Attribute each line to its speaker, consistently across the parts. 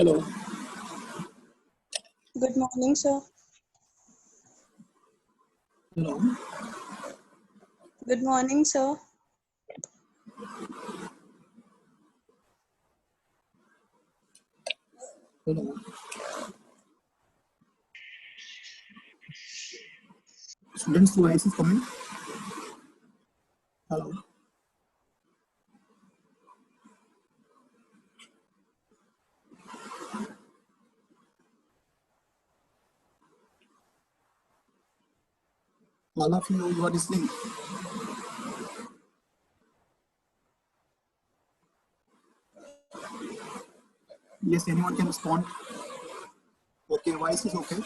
Speaker 1: Hello.
Speaker 2: Good morning, sir.
Speaker 1: Hello.
Speaker 2: Good morning, sir.
Speaker 1: Hello. Students' voice is coming. Hello. All of you are listening. Yes, anyone can respond. Okay, voice is okay.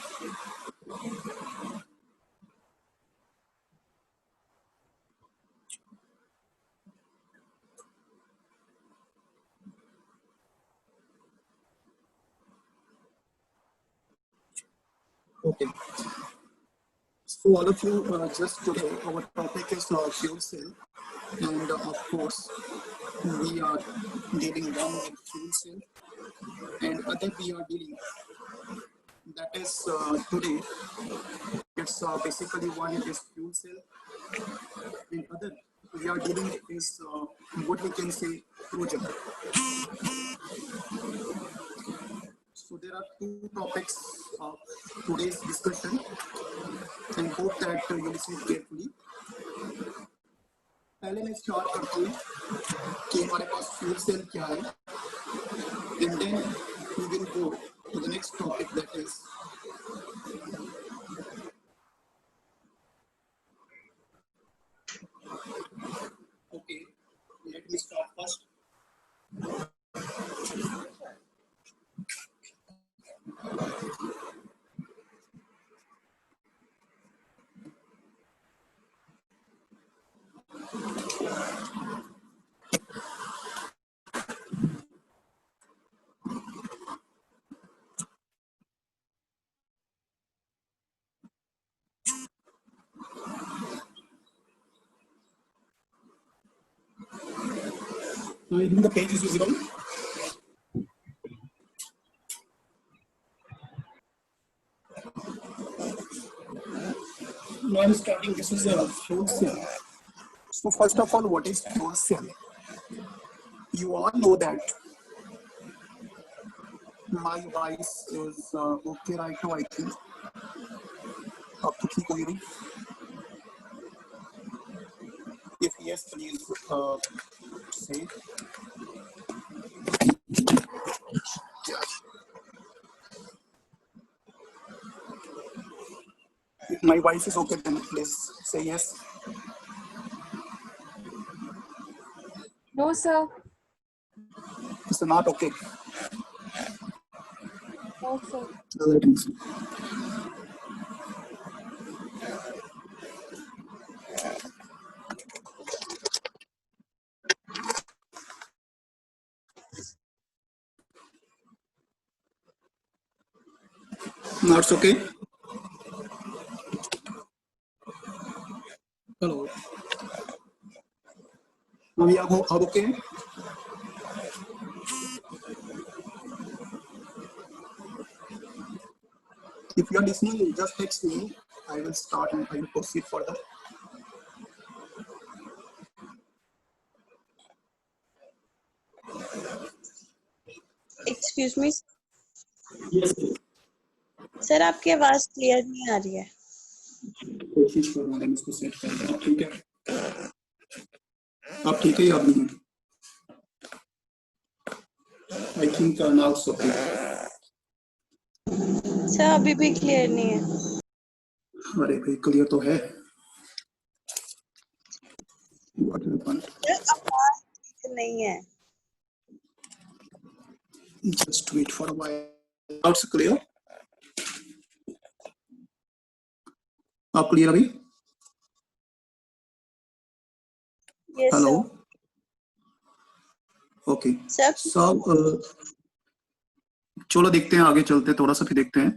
Speaker 1: Okay. So all of you, just today, our topic is fuel cell, and of course, we are dealing one with fuel cell, and other we are dealing. That is today. It's basically one is fuel cell, and other we are dealing is what we can say Trojan. So there are two topics of today's discussion, and hope that you listen carefully. पहले मैं start करता हूँ कि हमारे पास fuel cell क्या है, and then we will go to the next topic, that is okay. Let me start first. I think the page is visible. Now I'm starting. This is a fuel cell. So first of all, what is fuel cell? You all know that. My voice is okay right now, I think. Up to ठीक होगी. If yes, please say. If my voice is okay, then please say yes.
Speaker 3: No, sir.
Speaker 1: It's not okay.
Speaker 3: No, sir.
Speaker 1: Let me see. Now it's okay. Hello. Now we are okay. If you are listening, just text me. I will start and I will proceed further.
Speaker 2: Excuse me,
Speaker 1: Yes.
Speaker 2: Sir आपकी आवाज clear नहीं आ रही है.
Speaker 1: कोशिश कर रहा हूँ इसको सेट करने की. ठीक है. अब ठीक है या नहीं? I think now it's okay.
Speaker 2: Sir अभी भी क्लियर नहीं है.
Speaker 1: अरे भाई क्लियर तो है. What happened?
Speaker 2: सर आवाज नहीं है.
Speaker 1: Just wait for a while. Now it's clear. आप क्लियर अभी?
Speaker 2: Yes,
Speaker 1: Hello.
Speaker 2: sir.
Speaker 1: Okay.
Speaker 2: Sir.
Speaker 1: So चलो देखते हैं, आगे चलते हैं, थोड़ा सा फिर देखते हैं.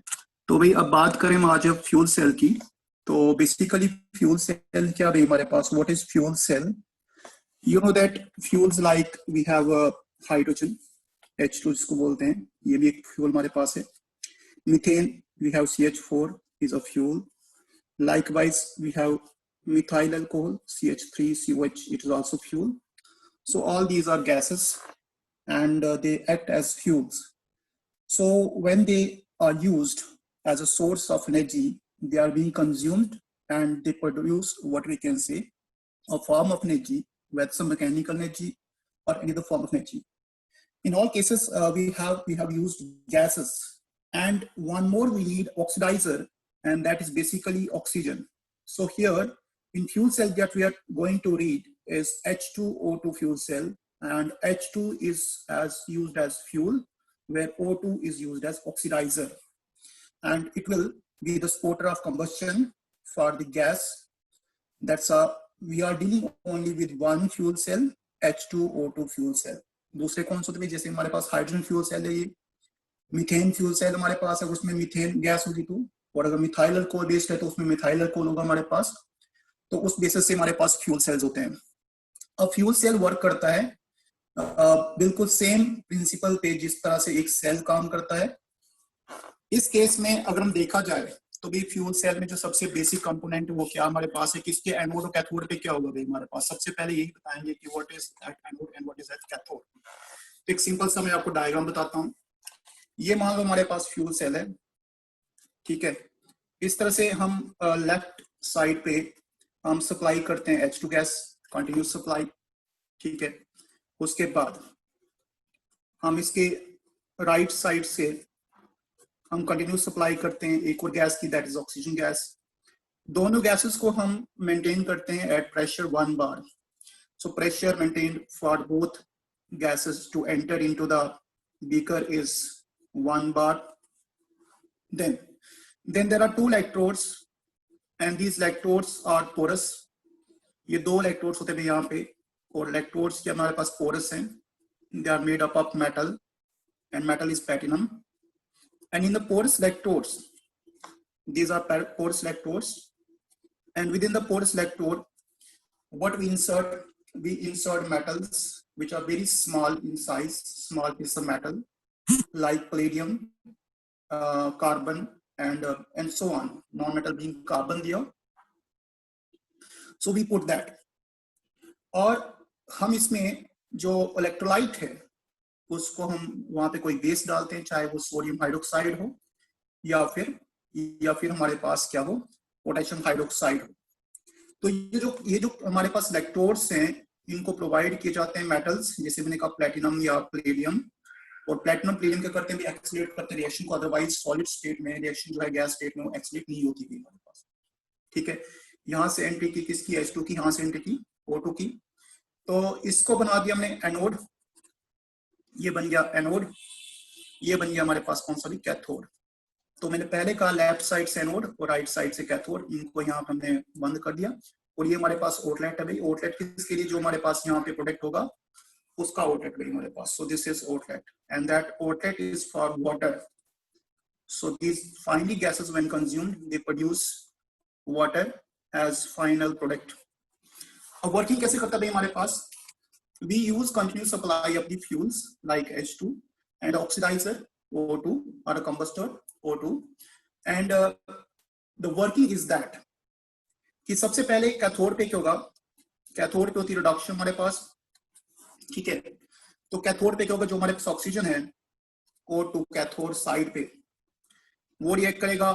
Speaker 1: तो भाई अब बात करें हम आज फ्यूल सेल की. तो बेसिकली फ्यूल सेल क्या भाई हमारे पास? What is fuel cell? You know that fuels like we have hydrogen, H2 जिसको बोलते हैं, ये भी एक फ्यूल हमारे पास है. Methane, we have CH4 is a fuel. Likewise, we have methyl alcohol, CH3COH, it is also fuel. So all these are gases and they act as fuels. So when they are used as a source of energy, they are being consumed and they produce what we can say a form of energy, whether some mechanical energy or any other form of energy. In all cases, we have used gases, and one more we need oxidizer, and that is basically oxygen. So here in fuel cell that we are going to read is H2O2 fuel cell, and H2 is used as fuel, where O2 is used as oxidizer, and it will be the supporter of combustion for the gas. That's we are dealing only with one fuel cell, H2O2 fuel cell. दूसरे कौन से होते हैं, जैसे हमारे पास hydrogen fuel cell है, ये methane fuel cell हमारे पास है, उसमें मीथेन गैस होगी तो, और अगर मिथाइल अल्कोहल बेस्ड है तो उसमें मिथाइल अल्कोहल होगा हमारे पास. तो उस बेसिस से हमारे पास फ्यूल सेल्स होते हैं. अब फ्यूल सेल वर्क करता है बिल्कुल सेम प्रिंसिपल पे जिस तरह से एक सेल काम करता है. इस केस में अगर हम देखा जाए तो भी फ्यूल सेल में जो सबसे बेसिक कंपोनेंट वो क्या हमारे पास है, किसके एनोड और कैथोड पे क्या होगा भाई हमारे पास. सबसे पहले यही बताएंगे कि what is that anode and what is that cathode. तो एक सिंपल सा मैं आपको डायग्राम बताता हूँ. ये मान लो हमारे पास फ्यूल सेल है, ठीक है. इस तरह से हम लेफ्ट साइड पे हम सप्लाई करते हैं H2 गैस, कंटिन्यूस सप्लाई, ठीक है. उसके बाद हम इसके राइट साइड से हम कंटिन्यूस सप्लाई करते हैं एक और गैस की, दैट इज ऑक्सीजन गैस. दोनों गैसेस को हम मेंटेन करते हैं at pressure 1 bar. So pressure maintained for both gases to enter into the beaker is 1 bar. Then there are 2 electrodes and these electrodes are porous. ये 2 electrodes होते हैं यहाँ पे, और electrodes के हमारे पास porous हैं. They are made up of metal and metal is platinum. And in the porous electrodes, these are porous electrodes, and within the porous electrode, what we insert metals which are very small in size, small piece of metal like palladium, carbon, and so on. Non-metal being carbon there. So we put that. और हम इसमें जो electrolyte है उसको हम वहां पे कोई बेस डालते हैं, चाहे वो सोडियम हाइड्रोक्साइड हो या फिर हमारे पास क्या हो, पोटेशियम हाइड्रोक्साइड हो. तो ये जो हमारे पास इलेक्ट्रोड्स हैं इनको प्रोवाइड किए जाते हैं मेटल्स, जैसे मैंने कहा प्लेटिनम या प्लेडियम. और प्लेटिनम प्लेडियम क्या करते हैं, भी एक्सीलरेट करते हैं रिएक्शन को. अदरवाइज सॉलिड स्टेट में रिएक्शन जो है गैस स्टेट में वो एक्सीलरेट नहीं होती है हमारे पास, ठीक है. यहाँ से एंट्री की किसकी, H2 की, यहाँ से एंट्री की O2 की. तो इसको बना दिया हमने एनोड, ये बन गया एनोड, ये बन गया हमारे पास कौन सा भी, कैथोड. तो मैंने पहले कहा लेफ्ट साइड से एनोड और राइट साइड से कैथोड, इनको यहाँ हमने बंद कर दिया. और ये हमारे पास आउटलेट है भाई. आउटलेट किसके लिए, जो हमारे पास यहाँ पे प्रोडक्ट होगा उसका आउटलेट भाई हमारे पास. So this is outlet and that outlet is for water. So these finally gases when consumed they produce water as final product. अब वर्किंग कैसे करता है भाई हमारे पास, we use continuous supply of the fuels like H2 and oxidizer O2 or a combustor O2, and the working is that कि सबसे पहले cathode पे क्या होगा, कैथोड पे होती है रिडक्शन हमारे पास, ठीक है. तो कैथोड पे क्या होगा, जो हमारे पास ऑक्सीजन है O2 कैथोड साइड पे वो रिएक्ट करेगा.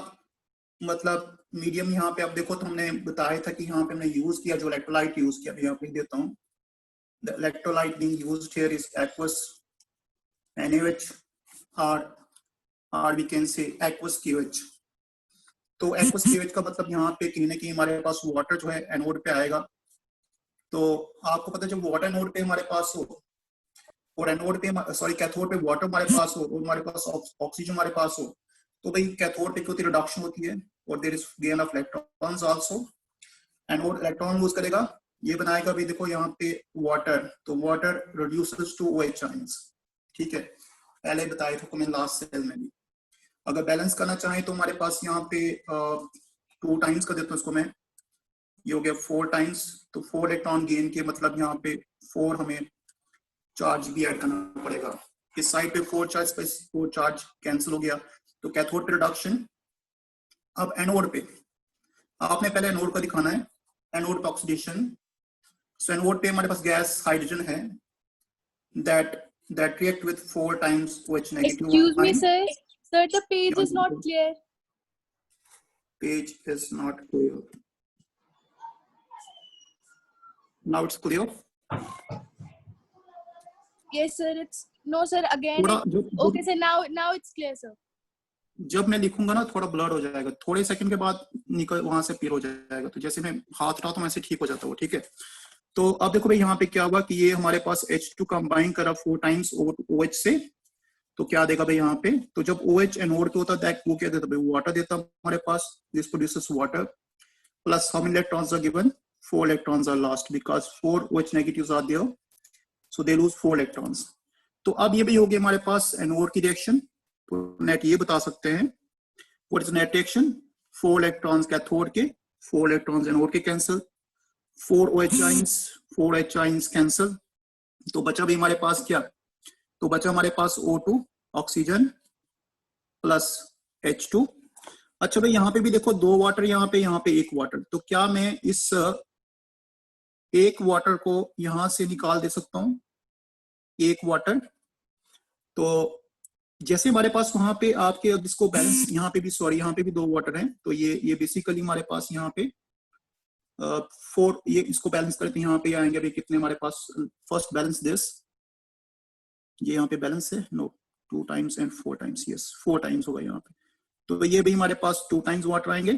Speaker 1: मतलब मीडियम यहाँ पे आप देखो तो हमने बताया था कि यहाँ पे हमने यूज किया जो इलेक्ट्रोलाइट यूज किया, यहाँ पे देता हूँ. The electrolyte being used here is aqueous NaOH or we can say aqueous KOH. तो aqueous KOH का मतलब यहाँ पे कहीं ना कहीं हमारे पास वाटर जो है एनोड पे आएगा. तो आपको पता है जब वाटर एनोड पे हमारे पास हो और एनोड पे सॉरी कैथोड पे वाटर हमारे पास हो और हमारे पास ऑक्सीजन हमारे पास हो, तो भाई कैथोड पे क्या होती है, रिडक्शन होती है और there is gain of electrons also. Anode electron lose करेगा, ये बनाएगा भी देखो यहाँ पे वाटर, तो water reduces to OH ions, ठीक है. पहले बताया था मैंने लास्ट सेल में भी. अगर बैलेंस करना चाहें तो हमारे पास यहाँ पे 2 टाइम्स कर देता हूँ इसको मैं, ये हो गया 4 टाइम्स. तो 4 इलेक्ट्रॉन गेन के मतलब यहाँ पे 4 हमें चार्ज भी ऐड करना पड़ेगा. इस साइड पे 4 चार्ज पे 4 चार्ज कैंसिल हो गया, तो कैथोड पे रिडक्शन। अब एनोड पे आपने पहले एनोड का दिखाना है, एनोड पे ऑक्सीडेशन। सो एनोड पे हमारे पास गैस हाइड्रोजन है that react with 4 times OH negative
Speaker 3: Excuse me,
Speaker 1: ion.
Speaker 3: sir. Sir, the page is not clear.
Speaker 1: Page is not clear. Now it's clear.
Speaker 3: Yes, sir. It's no, sir. Again.
Speaker 1: थोड़ा
Speaker 3: Okay, sir. Now it's clear, sir.
Speaker 1: जब मैं लिखूंगा ना थोड़ा blur हो जाएगा, थोड़े second के बाद निकल वहां से क्लियर हो जाएगा। तो जैसे मैं हाथ उठाता हूं वैसे ठीक हो जाता है वो, ठीक है। तो अब देखो भाई यहाँ पे क्या हुआ कि ये हमारे पास H2 कंबाइन करा 4 टाइम्स OH से, तो क्या देगा भाई यहाँ पे। तो जब OH एनोड पे होता है वो क्या देता भाई, वाटर देता हमारे पास, this produces water. Plus how many electrons are given, 4 electrons are lost because 4 OH negatives are there, so they lose 4 electrons. तो अब ये भी हो गया हमारे पास एनोड की रिएक्शन। तो नेट ये बता सकते हैं what is net reaction, 4 electrons cathode के, 4 इलेक्ट्रॉन्स एनोड के कैंसिल, 4 OH आयंस कैंसिल। तो बचा भी हमारे पास क्या, तो बचा हमारे पास O2 ऑक्सीजन प्लस H2। अच्छा भाई यहाँ पे भी देखो 2 वाटर, यहाँ पे 1 वाटर। तो क्या मैं इस 1 वाटर को यहां से निकाल दे सकता हूं, 1 वाटर। तो जैसे हमारे पास वहां पे आपके, अब इसको बैलेंस, यहाँ पे भी सॉरी यहाँ पे भी 2 वाटर हैं, तो ये बेसिकली हमारे पास यहाँ पे 4, ये इसको बैलेंस करते हैं। यहाँ पे आएंगे अभी कितने हमारे पास, फर्स्ट बैलेंस दिस, ये यहाँ पे बैलेंस है, no 2 times and 4 times, yes 4 times होगा यहाँ पे। तो ये भी हमारे पास 2 टाइम्स वाटर आएंगे।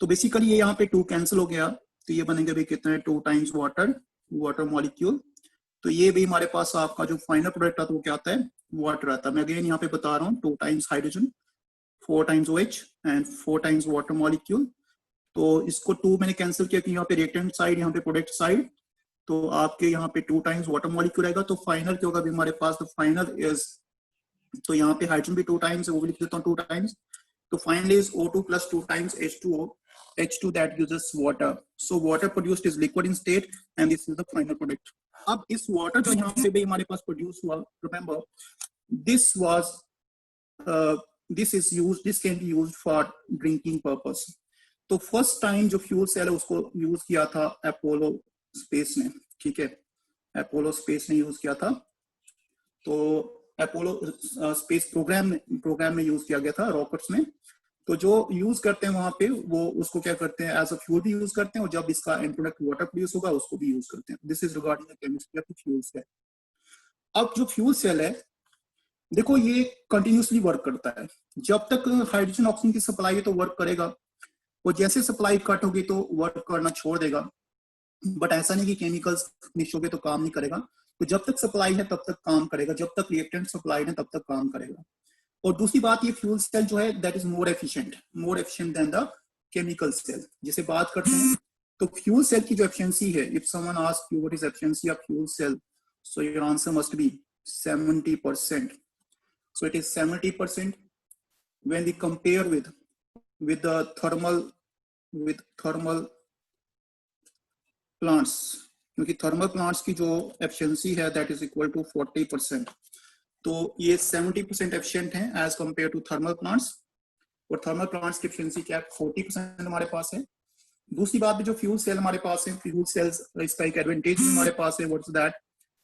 Speaker 1: तो बेसिकली ये यहाँ पे 2 कैंसिल हो गया, तो ये बनेंगे भी कितने, 2 टाइम्स वाटर मॉलिक्यूल। तो ये भी हमारे पास आपका जो फाइनल प्रोडक्ट आता है वो क्या आता है, वाटर आता है। मैं अगेन यहाँ पे बता रहा हूँ, 2 times hydrogen, 4 times OH and 4 times water molecule. तो इसको 2 मैंने कैंसिल किया कि यहाँ पे रिएक्टेंट साइड, यहाँ पे प्रोडक्ट साइड, तो आपके यहाँ पे 2 टाइम्स वाटर मॉलिक्यूल रहेगा। तो फाइनल क्या होगा भी हमारे पास, द फाइनल इज, तो यहाँ पे हाइड्रोजन भी 2 टाइम्स है, वो भी लिख देता हूँ 2 टाइम्स। तो finally is O2 plus 2 times H2O that uses water. So water produced is liquid in state and this is the final product. अब इस water जो यहाँ पे भी हमारे पास प्रोड्यूस हुआ, remember this can be used for drinking purpose. तो first time जो फ्यूल सेल है उसको यूज किया था अपोलो स्पेस ने, ठीक है, अपोलो स्पेस ने यूज किया था। तो अपोलो स्पेस प्रोग्राम में यूज किया गया था, रॉकेट्स में। तो जो यूज करते हैं वहां पे वो उसको क्या करते हैं, एज अ फ्यूल भी यूज करते हैं, और जब इसका एंड प्रोडक्ट वाटर प्रोड्यूस होगा उसको भी यूज करते हैं। This is regarding the chemistry of fuel cell. अब जो फ्यूल सेल है देखो ये कंटिन्यूसली वर्क करता है, जब तक हाइड्रोजन ऑक्सीजन की सप्लाई है तो वर्क करेगा, और जैसे सप्लाई कट होगी तो वर्क करना छोड़ देगा। बट ऐसा नहीं कि केमिकल्स फिनिश हो गए तो काम नहीं करेगा, तो जब तक सप्लाई है तब तक काम करेगा, जब तक रिएक्टेंट सप्लाई है तब तक काम करेगा। और दूसरी बात, ये फ्यूल सेल जो है that is more efficient than the chemical cell. जैसे बात करते हैं तो फ्यूल सेल की जो एफिशिएंसी है, if someone ask you what is efficiency of fuel cell, so your answer must be 70%. So it is 70% when we compare with the thermal plants, क्योंकि thermal plants की जो एफिशिएंसी है that is equal to 40%। तो ये 70% efficient है as compare to thermal plants, और thermal plants की efficiency क्या है, 40% हमारे पास है। दूसरी बात भी जो फ्यूल सेल हमारे पास है, फ्यूल सेल्स इसका एक एडवांटेज हमारे पास है, what is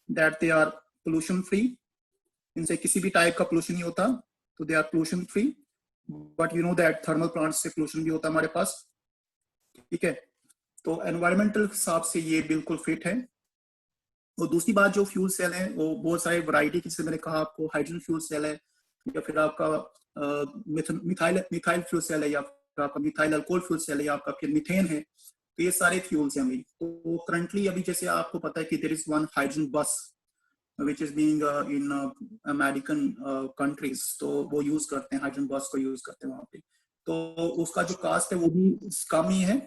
Speaker 1: that they are pollution free, इनसे किसी भी टाइप का पोल्यूशन नहीं होता, तो they are pollution free. But you know that thermal plant से पोल्यूशन भी होता है हमारे पास, ठीक है। तो एनवायरमेंटल हिसाब से ये बिल्कुल फिट है। और दूसरी बात, जो फ्यूल सेल है वो बहुत सारे वैरायटी, जैसे मैंने कहा आपको हाइड्रोजन फ्यूल सेल है, या फिर आपका मिथाइल फ्यूल सेल है, या फिर आपका मिथाइल अल्कोहल फ्यूल सेल है, या आपका फिर मीथेन है। तो ये सारे फ्यूल्स हैं। तो करंटली अभी जैसे आपको पता है कि देयर इज वन हाइड्रोजन बस which is being in American countries, तो वो यूज करते हैं, हाइड्रोजन बस को यूज करते हैं वहां पे। तो उसका जो कास्ट है वो भी कम ही है,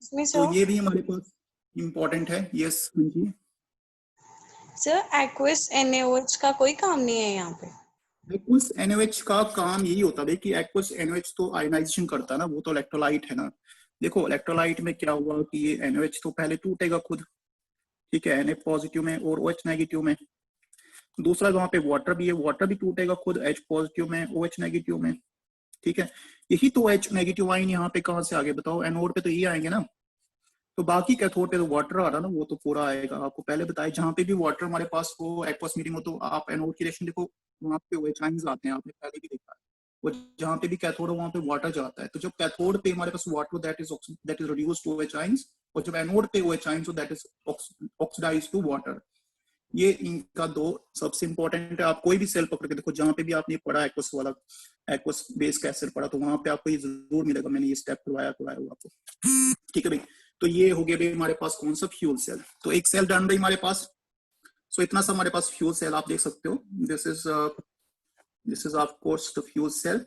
Speaker 1: तो ये भी हमारे पास इम्पोर्टेंट है। यस जी
Speaker 2: सर, एक्वस NaOH का कोई काम नहीं है यहाँ पे?
Speaker 1: एक्वस NaOH का काम यही होता है कि एक्वस NaOH तो आयनाइजेशन करता है ना, वो तो इलेक्ट्रोलाइट है ना। देखो इलेक्ट्रोलाइट में क्या हुआ कि ये NaOH तो पहले टूटेगा खुद, ठीक है, Na पॉजिटिव में और OH नेगेटिव में। दूसरा वहां पे वाटर भी है, वाटर भी टूटेगा खुद H पॉजिटिव में, OH नेगेटिव में, ठीक है। यही तो H नेगेटिव आयन यहाँ पे कहाँ से आगे बताओ, एनोड पे तो ये आएंगे ना। तो बाकी कैथोड पे तो वाटर आ रहा ना, वो तो पूरा आएगा। आपको पहले बताया जहाँ पे भी वाटर हमारे पास हो, एक्वस मीडियम हो, तो आप एनोड की रिएक्शन देखो, वहाँ पे OH आयंस आते हैं, आपने पहले भी देखा है। वो जहाँ पे भी कैथोड हो वहाँ पे वाटर जाता है। तो जब कैथोड पे हमारे पास water, that is reduced to OH ions, और जब एनोड पे OH आयंस हो, that is oxidised to water. ये इनका दो सबसे इंपॉर्टेंट है। आप कोई भी सेल पकड़ के देखो, जहां पे भी आपने पढ़ा एक्वस वाला, एक्वस बेस एसिड पढ़ा, तो वहां पे आपको ये जरूर मिलेगा, मैंने ये स्टेप करवाया हुआ आपको, ठीक है भाई। तो ये हो गया भाई हमारे पास कौन सा, फ्यूल सेल। तो एक सेल डन भाई हमारे पास। सो इतना सा हमारे पास फ्यूल सेल आप देख सकते हो। This is of course the fuel cell.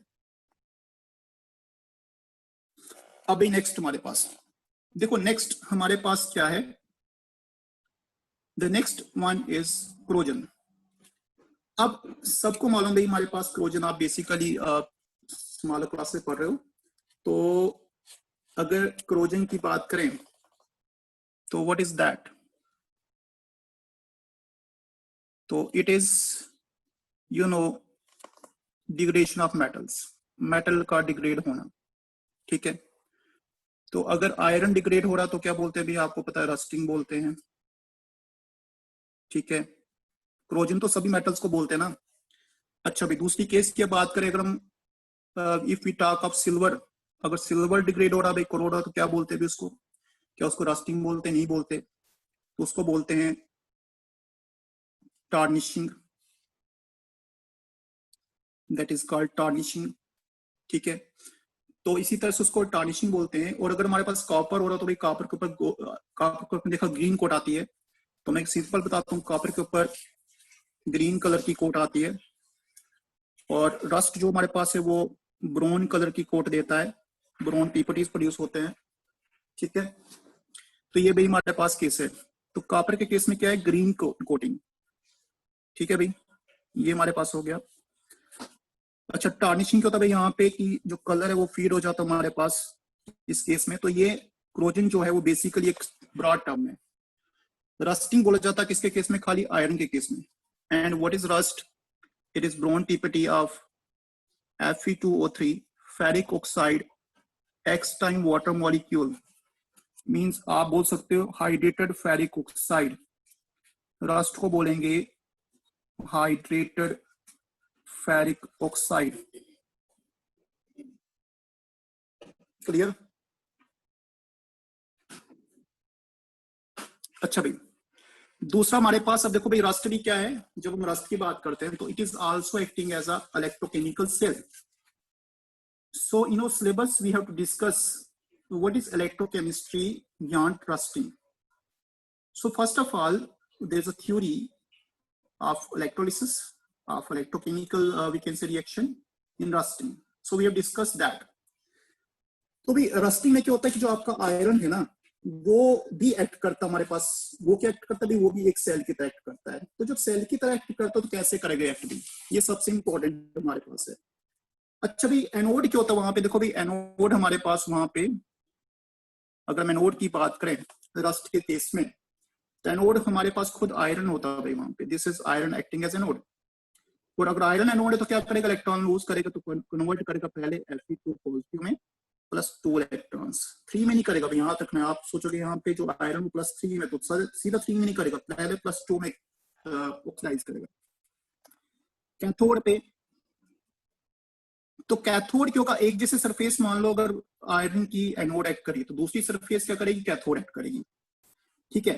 Speaker 1: अभी नेक्स्ट हमारे पास देखो, नेक्स्ट हमारे पास क्या है, the next one is corrosion. अब सबको मालूम भाई हमारे पास क्रोजन, आप बेसिकली स्मॉलर क्लास से पढ़ रहे हो। तो अगर क्रोजन की बात करें तो व्हाट इज दैट, तो it is you know degradation of metals, metal का डिग्रेड होना, ठीक है। तो अगर आयरन डिग्रेड हो रहा तो क्या बोलते हैं भी, आपको पता है, रस्टिंग बोलते हैं, ठीक है। क्रोजन तो सभी मेटल्स को बोलते हैं ना। अच्छा भाई दूसरी केस की बात करें, अगर हम if we talk of silver, अगर सिल्वर डिग्रेड हो रहा भाई, करोड़ रहा, तो क्या बोलते हैं उसको, क्या उसको रस्टिंग बोलते हैं, नहीं बोलते, तो उसको बोलते हैं tarnishing, that is called tarnishing, ठीक है। तो इसी तरह से उसको टार्निशिंग बोलते हैं। और अगर हमारे पास कॉपर हो रहा तो भाई कॉपर के ऊपर देखा ग्रीन कोट आती है, तो मैं एक सिंपल बताता हूँ, कॉपर के ऊपर ग्रीन कलर की कोट आती है, और रस्ट जो हमारे पास है वो ब्राउन कलर की कोट देता है, ब्राउन पीपीटीज प्रोड्यूस होते हैं, ठीक है। तो ये भाई हमारे पास केस है। तो कॉपर के केस में क्या है, ग्रीन कोटिंग, ठीक है भाई, ये हमारे पास हो गया। अच्छा टार्निशिंग क्या होता है भाई, यहाँ पे कि जो कलर है वो फीड हो जाता है हमारे पास इस केस में। तो ये क्रोजन जो है वो बेसिकली एक ब्रॉड टर्म है। रस्टिंग बोला जाता है किसके केस में, खाली आयरन के केस में। And what is rust, it is brown PPT of Fe2O3 ferric oxide X time water molecule, means आप बोल सकते हो हाइड्रेटेड फेरिक ऑक्साइड, रस्ट को बोलेंगे हाइड्रेटेड फेरिक ऑक्साइड, क्लियर। अच्छा भाई दूसरा हमारे पास, अब देखो भाई रस्ट भी क्या है, जब हम रस्ट की बात करते हैं तो it is also acting as a electrochemical cell. So in our syllabus we have to discuss what is electrochemistry beyond rusting. So first of all there is a theory of electrolysis, of electrochemical we can say reaction in rusting. So we have discussed that. तो भी rusting में क्या होता है कि जो आपका iron है ना वो भी एक्ट करता है हमारे पास, वो क्या एक्ट करता है, वो भी एक सेल की तरह एक्ट करता है। तो जब सेल की तरह एक्ट करता है तो कैसे करेगा एक्ट भी, ये सबसे इंपॉर्टेंट हमारे पास है। अच्छा भाई एनोड क्या होता है वहां पे, देखो भाई एनोड हमारे पास वहां पे, अगर हम एनोड की बात करें रस्ट के केस में, तो एनोड हमारे पास खुद आयरन होता है भाई वहां पे, this is iron acting as anode. और अगर आयरन एनोड है तो क्या करेगा, इलेक्ट्रॉन लूज करेगा, तो कन्वर्ट करेगा पहले Fe2 पॉजिटिव में +2 इलेक्ट्रॉन्स, 3 में नहीं करेगा भाई, यहाँ तक ना आप सोचोगे यहाँ पे जो आयरन +3 में, तो सीधा 3 में नहीं करेगा, पहले +2 में ऑक्सीडाइज करेगा। कैथोड पे, तो कैथोड क्यों का एक जैसे सरफेस मान लो, अगर आयरन की एनोड एक्ट करी तो दूसरी सरफेस क्या करेगी, कैथोड एक्ट करेगी, ठीक है।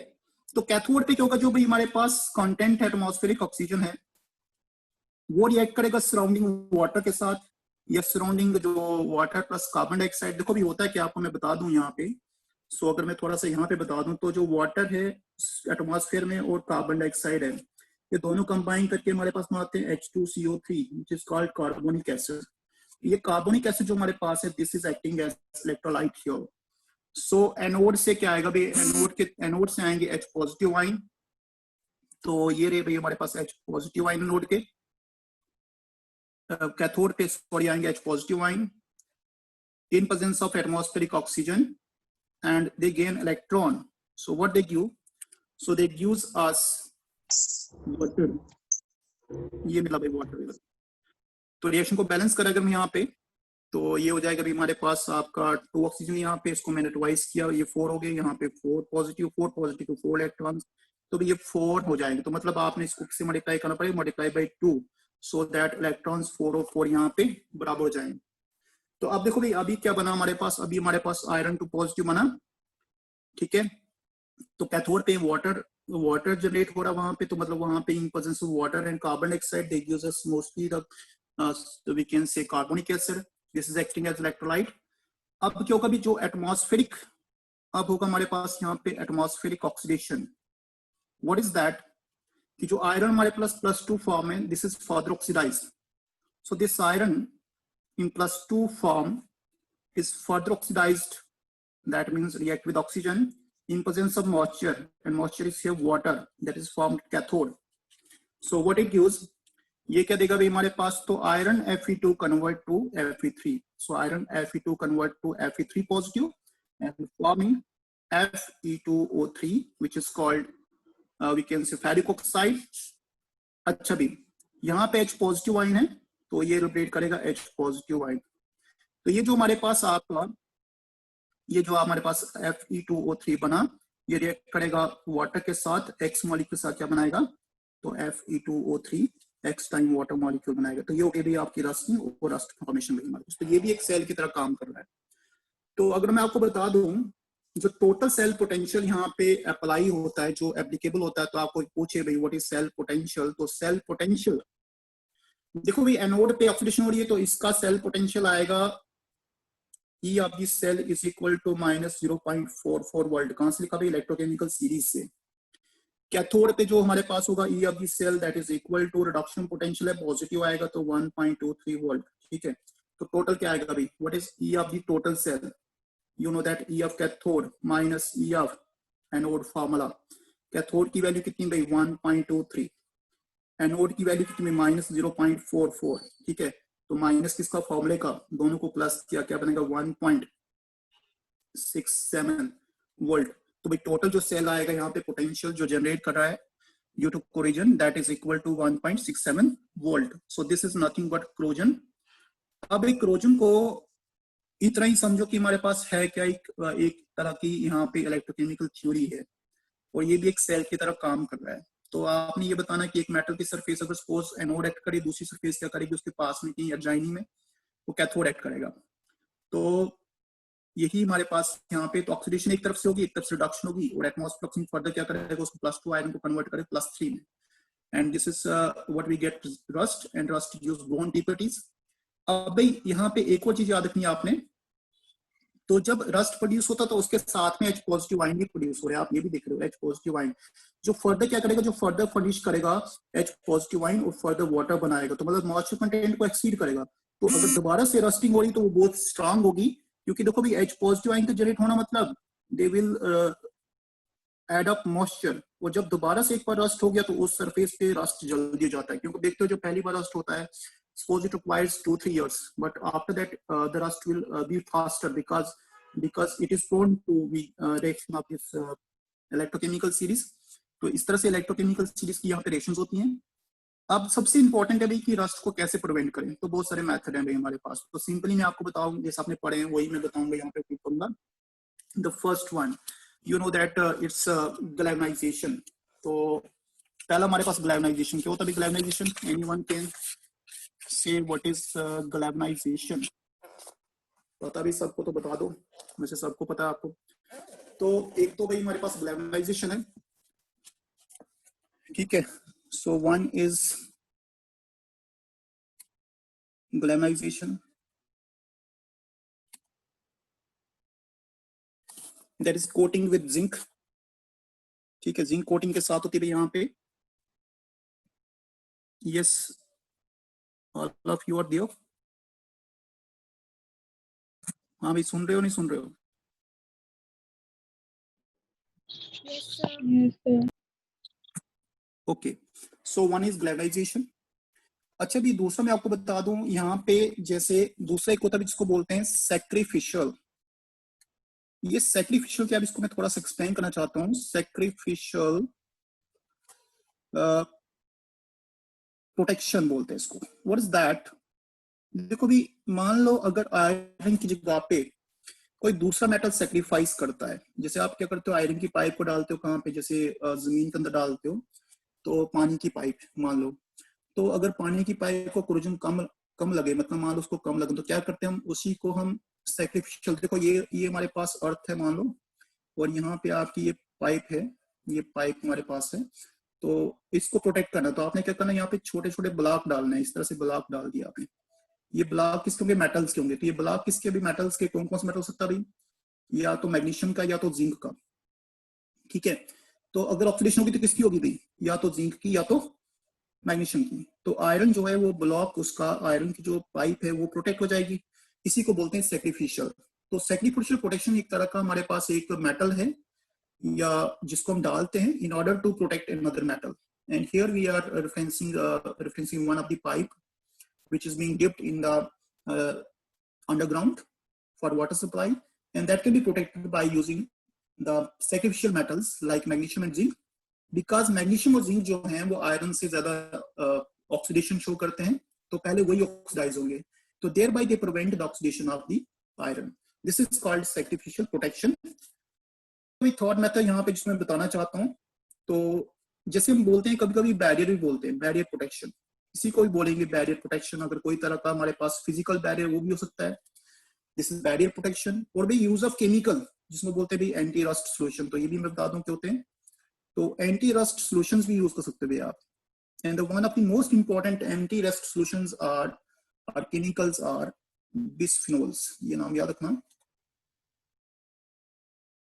Speaker 1: तो कैथोड पे क्या होगा, जो भाई हमारे पास कंटेंट है एटमॉस्फेरिक ऑक्सीजन है, वो रिएक्ट करेगा सराउंडिंग वाटर के साथ, या सराउंडिंग जो वाटर प्लस कार्बन डाइऑक्साइड। देखो भी होता है कि आपको मैं बता दूं यहाँ पे, सो अगर मैं थोड़ा सा यहाँ पे बता दूं तो जो वाटर है एटमॉस्फेयर में और कार्बन डाइऑक्साइड है, ये दोनों कंबाइन करके हमारे पास बनाते हैं H2CO3 which is called carbonic acid. ये कार्बोनिक एसिड जो हमारे पास है, this is acting as electrolyte here. So anode से क्या आएगा भाई, एनोड से आएंगे H पॉजिटिव आइन, तो ये रहे भाई हमारे पास H पॉजिटिव आइन एनोड के। कैथोड पे सॉरी आएंगे H positive ion in presence of atmospheric oxygen, and they gain electron. So what they give, so they gives us water, ये मिला भाई वाटर वेपर। तो रिएक्शन को बैलेंस करें अगर हम यहाँ पे, तो ये हो जाएगा अभी हमारे पास आपका 2 ऑक्सीजन, यहाँ पे इसको मैंने ट्वाइस किया, ये 4 हो गए, यहाँ पे 4 पॉजिटिव 4 इलेक्ट्रॉन्स, तो ये 4 हो जाएंगे। तो मतलब आपने इसको किससे मल्टीप्लाई करना पड़ेगा, multiply by 2, so that electrons 4 और 4 यहाँ पे बराबर हो जाएंगे। तो अब देखो भाई अभी क्या बना हमारे पास, अभी हमारे पास आयरन 2 पॉजिटिव बना, ठीक है। तो कैथोड पे वाटर जनरेट हो रहा है वहां पे, तो मतलब वहां पे in presence of water and carbon dioxide they gives us mostly the we can say carbonic acid, this is acting as electrolyte. अब क्या होगा भी जो एटमॉस्फेरिक, अब होगा हमारे पास यहाँ पे atmospheric oxidation. What is that, कि जो आयरन हमारे +2 फॉर्म है, this is further oxidized, so this iron in +2 form is further oxidized, that means react with oxygen in presence of moisture, and moisture is here water that is formed cathode. So what it gives, ये क्या देगा भाई हमारे पास, तो iron Fe2 convert to Fe3, so iron Fe2 convert to Fe3 positive and forming Fe2O3 which is called we can say ferric oxide। अच्छा भी यहाँ पे H पॉजिटिव आयन है, तो ये रिप्लेट करेगा H पॉजिटिव आयन। तो ये जो हमारे पास आपका, ये जो हमारे पास Fe2O3 बना, ये रिएक्ट करेगा वाटर के साथ, X मॉलिक्यूल के साथ क्या बनाएगा, तो Fe2O3 X time water molecule बनाएगा। तो ये हो गई भी आपकी रस्टिंग और रस्ट फॉर्मेशन भी हमारे पास। तो ये भी एक सेल की तरह काम कर रहा है। तो अगर मैं आपको बता दूं, जो टोटल सेल पोटेंशियल यहाँ पे अप्लाई होता है, जो एप्लीकेबल होता है, तो आपको पूछे भाई व्हाट इज सेल पोटेंशियल, तो सेल पोटेंशियल देखो भाई एनोड पे ऑक्सीडेशन हो रही है, तो इसका सेल पोटेंशियल आएगा E of this cell is equal to -0.44 volt. कहां से लिखा भाई, इलेक्ट्रोकेमिकल सीरीज से। कैथोड पे जो हमारे पास होगा E of this cell that is equal to, reduction potential है पॉजिटिव आएगा, तो 1.23 वोल्ट, ठीक है। तो टोटल क्या आएगा भाई, what is E of the total sale, you know that E of cathode minus E of anode formula. Cathode की वैल्यू कितनी भाई 1.23, एनोड की वैल्यू कितनी -0.44, ठीक है। तो माइनस किसका, फॉर्मूले का, दोनों को प्लस किया, क्या बनेगा 1.67 वोल्ट। तो भाई टोटल जो सेल आएगा यहाँ पे पोटेंशियल जो जनरेट कर रहा है due to corrosion, that is equal to 1.67 volt. So this is nothing but corrosion. अब एक कोरोजन को इतना ही समझो कि हमारे पास है क्या, एक तरह की यहाँ पे इलेक्ट्रोकेमिकल थ्योरी है, और ये भी एक सेल की तरह काम कर रहा है। तो आपने ये बताना कि एक मेटल की सरफेस अगर सपोज एनोड एक्ट करे, दूसरी सरफेस क्या करेगी, उसके पास में कहीं एडजॉइनिंग में वो कैथोड एक्ट करेगा। तो यही हमारे पास यहाँ पे, तो ऑक्सीडेशन एक तरफ से होगी, एक तरफ से रिडक्शन होगी, और एटमॉस्फेरिक फर्दर क्या करेगा, उसको +2 आयरन को कन्वर्ट करे +3 में, and this is what we get rust, and rust gives bond properties. अब भाई यहाँ पे एक और चीज याद रखनी है आपने, तो जब रस्ट प्रोड्यूस होता है तो उसके साथ में H पॉजिटिव आयन भी प्रोड्यूस हो रहा है, आप ये भी देख रहे हो H पॉजिटिव आयन, जो फर्दर क्या करेगा, जो फर्दर फर्निश करेगा H पॉजिटिव आयन और फर्दर वाटर बनाएगा, तो मतलब मॉइस्चर कंटेंट को एक्सीड करेगा। तो अगर दोबारा से रस्टिंग हो रही तो वो बहुत स्ट्रांग होगी, क्योंकि देखो भाई H पॉजिटिव आयन का जनरेट होना मतलब they will add up moisture, और जब दोबारा से एक बार रस्ट हो गया तो उस सरफेस पे रस्ट जल्दी हो जाता है, क्योंकि देखते हो जो पहली बार रस्ट होता है suppose it requires 2-3 years, but after that the rust will be faster because it is prone to be reaction of this electrochemical series। तो इस तरह से इलेक्ट्रोकेमिकल सीरीज की यहाँ पे रिएक्शंस होती हैं। अब सबसे इंपॉर्टेंट है भाई कि रस्ट को कैसे प्रिवेंट करें, तो बहुत सारे मेथड हैं भाई हमारे पास। तो सिंपली मैं आपको बताऊं, जैसे आपने पढ़े हैं वही मैं बताऊंगा यहाँ पे करूंगा। The first one, you know that it's galvanisation. तो पहला हमारे पास गैल्वेनाइजेशन क्या होता है, galvanisation anyone can say what is galvanisation, पता भी सबको तो बता दो, वैसे सबको पता है आपको। तो एक तो भाई हमारे पास गैल्वेनाइजेशन है, ठीक है। सो one is galvanisation, that is coating with zinc, ठीक है। जिंक कोटिंग के साथ होती है यहाँ पे, yes all of you are there, हाँ भाई सुन रहे हो नहीं सुन रहे हो?
Speaker 3: Yes, sir.
Speaker 2: Yes, sir.
Speaker 1: Okay, so one is galvanisation. अच्छा भी दूसरा मैं आपको बता दूं यहाँ पे, जैसे दूसरा एक होता है जिसको बोलते हैं सैक्रिफिशियल। ये सैक्रिफिशियल क्या है, इसको मैं थोड़ा सा एक्सप्लेन करना चाहता हूँ। सैक्रिफिशियल प्रोटेक्शन बोलते हैं इसको। What is that? देखो भी, मान लो अगर आयरन की जगह पे कोई दूसरा मेटल सेक्रीफाइस करता है, जैसे आप क्या करते हो, आयरन की पाइप को डालते हो कहाँ पे, जैसे जमीन के अंदर डालते हो, तो पानी की पाइप मान लो, तो अगर पानी की पाइप को कोरोजन कम लगे, मतलब मान लो उसको कम लगे, तो क्या करते हैं हम, उसी को हम सैक्रिफिशियल, देखो ये हमारे पास अर्थ है मान लो, और यहाँ पे आपकी ये पाइप है, ये पाइप हमारे पास है, तो इसको प्रोटेक्ट करना, तो आपने क्या करना, यहाँ पे छोटे छोटे ब्लॉक डालना है, इस तरह से ब्लॉक डाल दिया आपने। ये ब्लॉक किसके होंगे, मेटल्स के होंगे। तो ये ब्लॉक किसके भी, मेटल्स के। कौन कौन सा मेटल हो सकता है भाई, या तो मैग्नीशियम का या तो जिंक का, ठीक है। तो अगर ऑक्सीडेशन होगी तो किसकी होगी भाई, या तो जिंक की या तो मैग्नीशियम की। तो आयरन जो है वो ब्लॉक, उसका आयरन की जो पाइप है वो प्रोटेक्ट हो जाएगी, इसी को बोलते हैं सैक्रिफिशियल। तो सैक्रिफिशियल प्रोटेक्शन एक तरह का हमारे पास एक मेटल है, या जिसको हम डालते हैं in order to protect another metal. And here we are referencing one of the pipe which is being dipped in the underground for water supply, and that can be protected by using the sacrificial metals like magnesium and zinc, because magnesium और zinc जो हैं वो iron से ज्यादा oxidation show करते हैं, तो पहले वही ऑक्सीडाइज होंगे, तो thereby they prevent the oxidation of the iron. This is called sacrificial protection. Third method यहाँ पे जिसमें बताना चाहता हूँ, तो जैसे हम बोलते हैं कभी कभी बैरियर भी बोलते हैं, बैरियर प्रोटेक्शन, इसी को भी बोलेंगे बैरियर प्रोटेक्शन। अगर कोई तरह का हमारे पास फिजिकल बैरियर वो भी हो सकता है, दिस इज बैरियर प्रोटेक्शन। और भी यूज ऑफ केमिकल जिसमें बोलते हैं भी एंटी रस्ट सोल्यूशन, तो ये भी मैं बता दूं क्या होते हैं, तो एंटी रस्ट सोल्यूशंस भी यूज कर सकते हैं आप। And one of the most important anti rust solutions are chemicals are bisphenols, ये नाम याद रखना।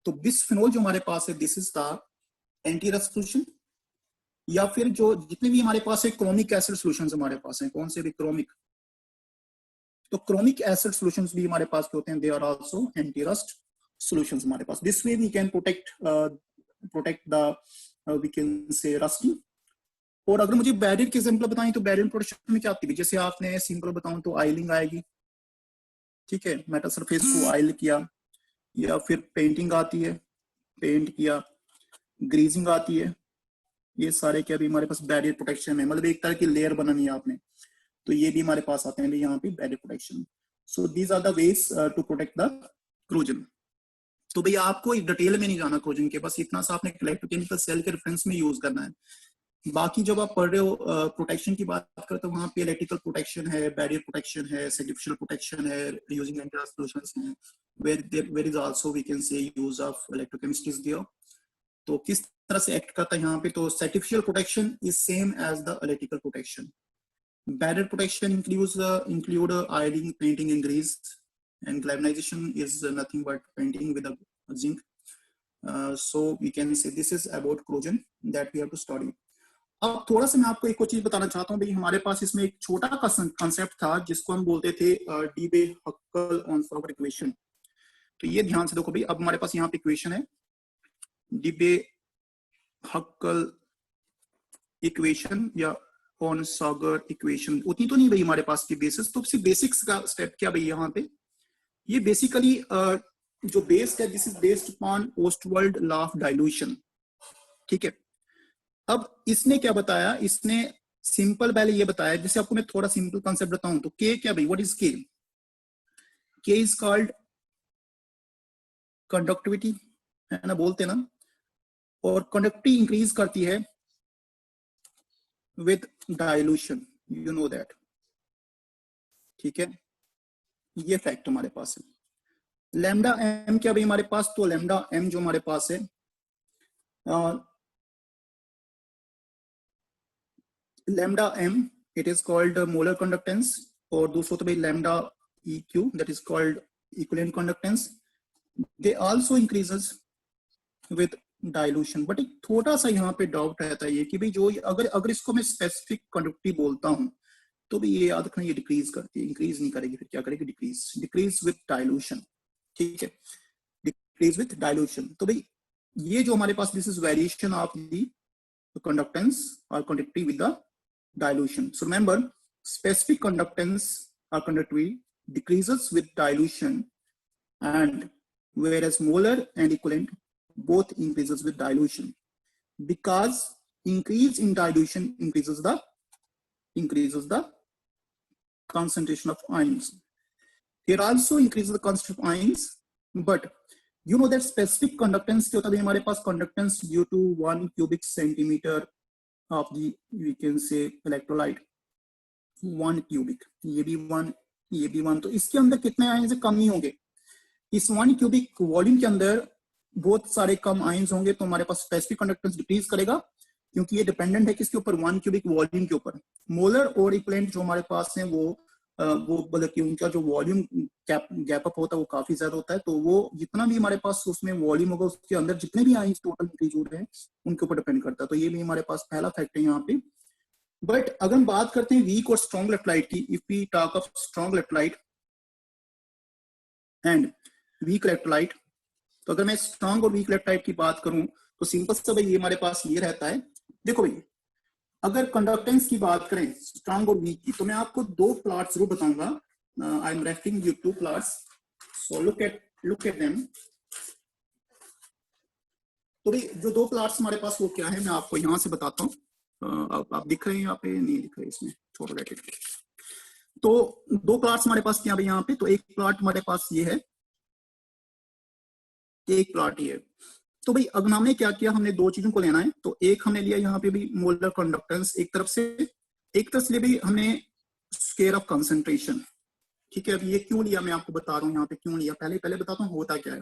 Speaker 1: तो बिस्फेनोल जो हमारे पास है, this is the anti rust solution. या फिर जो जितने भी हमारे पास है क्रोमिक एसिड सॉल्यूशंस हमारे पास हैं, कौन से भी क्रोमिक, तो क्रोमिक एसिड सॉल्यूशंस भी हमारे पास होते हैं, they are also anti rust solutions हमारे पास। This way we can protect the we can say rusting. और अगर मुझे बैरियर के एग्जांपल बताएं तो बैरियर प्रोटेक्शन में क्या आती है, जैसे आपने सिंपल बताऊं तो आयलिंग आएगी, ठीक है, मेटल सरफेस को आयल किया, या फिर पेंटिंग आती है, पेंट किया, ग्रीजिंग आती है, ये सारे क्या भी हमारे पास बैरियर प्रोटेक्शन है, मतलब एक तरह की लेयर बनानी है आपने, तो ये भी हमारे पास आते हैं यहाँ पे barrier protection. So these are the ways to protect the corrosion. तो भैया आपको डिटेल में नहीं जाना क्रोजन के, बस इतना सा आपने इलेक्ट्रोकेमिकल सेल के रेफरेंस में यूज करना है। बाकी जब आप पढ़ रहे हो प्रोटेक्शन की बात करते तो वहाँ पे इलेक्ट्रिकल प्रोटेक्शन है, बैरियर प्रोटेक्शन है, सैक्रिफिशियल प्रोटेक्शन है, यूजिंग एंटी रस्ट सॉल्यूशंस है, where is also we can say use of electrochemistry is there. तो किस तरह से एक्ट करता है यहाँ पे, तो sacrificial protection is same as the electrical protection. Barrier protection include ironing, painting and grease, and galvanization is nothing but painting with a zinc. So we can say this is about corrosion that we have to study. अब थोड़ा सा मैं आपको एक और चीज बताना चाहता हूँ भाई, हमारे पास इसमें एक छोटा का कंसेप्ट था जिसको हम बोलते थे डीबे-हक्कल-ऑनसॉगर इक्वेशन। तो ये ध्यान से देखो भाई, अब हमारे पास यहाँ पे इक्वेशन है डीबे-हक्कल इक्वेशन या ऑनसॉगर इक्वेशन, उतनी तो नहीं भाई हमारे पास की बेसिस, तो सिर्फ बेसिक्स का स्टेप क्या भाई यहाँ पे, ये बेसिकली जो बेस्ड है, this is based upon Ostwald law of dilution, ठीक है। अब इसने क्या बताया, इसने सिंपल पहले ये बताया, जैसे आपको मैं थोड़ा सिंपल कॉन्सेप्ट बताऊं तो के क्या भाई, व्हाट इज के, के इज कॉल्ड कंडक्टिविटी, है ना, बोलते ना, और कंडक्टिविटी इंक्रीज करती है with dilution, you know that, ठीक है, ये फैक्ट हमारे पास है। लैम्डा एम क्या भाई हमारे पास, तो लैम्डा एम जो हमारे पास है, lambda M it is called molar conductance, और दूसरा तो भाई lambda E Q that is called equivalent conductance, they also increases with dilution. But एक थोड़ा सा यहाँ पे डाउट रहता है कि भाई जो अगर इसको मैं स्पेसिफिक कंडक्टिविटी बोलता हूँ तो भी ये याद रखना, ये डिक्रीज करती है, इंक्रीज नहीं करेगी, फिर क्या करेगी, डिक्रीज विद डाइल्यूशन, ठीक है, डिक्रीज विद डाइल्यूशन। तो भाई ये जो हमारे पास, this is variation of the conductance और conductivity with the dilution. So remember, specific conductance और conductivity decreases with dilution, and whereas molar and equivalent both increases with dilution, because increase in dilution increases the increases the concentration of ions. Here also increases the concentration of ions, but you know that specific conductance क्या होता है हमारे पास conductance due to 1 cubic centimeter of the we can say electrolyte 1 cubic, ये भी 1 ये भी 1, तो इसके अंदर कितने आयन से कम ही होंगे, इस 1 क्यूबिक वॉल्यूम के अंदर बहुत सारे कम आयंस होंगे, तो हमारे पास स्पेसिफिक कंडक्टेंस डिक्रीज करेगा, क्योंकि ये डिपेंडेंट है किसके ऊपर, 1 क्यूबिक वॉल्यूम के ऊपर। मोलर और इक्विवेलेंट जो हमारे पास है वो मतलब कि उनका जो वॉल्यूम गैप अप होता है वो काफी ज्यादा होता है, तो वो जितना भी हमारे पास उसमें वॉल्यूम होगा उसके अंदर जितने भी आयंस टोटल इंक्रीज हो रहे हैं उनके ऊपर डिपेंड करता है, तो ये भी हमारे पास पहला फैक्ट है यहाँ पे। बट अगर हम बात करते हैं वीक और स्ट्रॉन्ग इलेक्ट्रोलाइट की, if we talk of strong electrolyte and weak electrolyte, तो अगर मैं स्ट्रॉन्ग और वीक इलेक्ट्रोलाइट की बात करूं तो सिंपल सा भाई ये हमारे पास ये रहता है। देखो भाई अगर कंडक्टेंस की बात करें स्ट्रॉन्ग और वीक की, तो मैं आपको दो प्लॉट जरूर बताऊंगा। I am referring you to plots, so look at them. तो भाई जो दो प्लॉट्स हमारे पास वो क्या है मैं आपको यहां से बताता हूँ। आप दिख रहे हैं यहाँ पे, नहीं दिख रहे इसमें, छोटा रैकेट। तो दो प्लॉट्स हमारे पास क्या भाई यहाँ पे, तो एक प्लॉट हमारे पास ये है, एक प्लॉट ये है। तो भाई अब हमने क्या किया, हमने दो चीजों को लेना है, तो एक हमने लिया यहाँ पे भी मोलर कंडक्टेंस एक तरफ से, एक तरफ से भी हमने स्क्वायर ऑफ कंसंट्रेशन। ठीक है, अब ये क्यों लिया मैं आपको बता रहा हूँ यहाँ पे क्यों लिया, पहले बताता हूँ होता क्या है।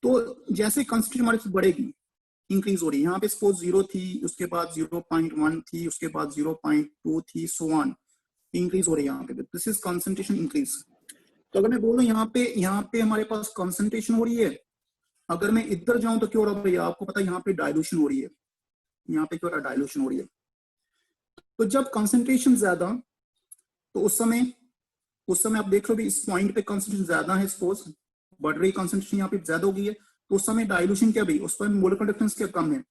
Speaker 1: तो जैसे कंसंट्रेशन हमारे से बढ़ेगी, इंक्रीज हो रही है, यहाँ पे सपोज 0 थी, उसके बाद 0.1 थी, उसके बाद 0.2 थी, सो ऑन, इंक्रीज हो रही है यहाँ पे, दिस इज कंसंट्रेशन इंक्रीज। तो अगर मैं बोलूँ यहाँ पे हमारे पास कंसंट्रेशन हो रही है, अगर मैं इधर जाऊं तो क्या हो रहा है भैया, आपको पता है यहाँ पे डाइल्यूशन हो रही है, यहाँ पे क्या हो रहा है, डाइल्यूशन हो रही है। तो जब कंसंट्रेशन ज्यादा, तो उस समय आप देख रहे हो इस पॉइंट पे कंसंट्रेशन ज्यादा है, सपोज बढ़ रही कंसंट्रेशन यहाँ पे ज्यादा हो गई है, तो उस समय डाइल्यूशन क्या भाई, उस पर मोलर कंडक्टेंस क्या कम है।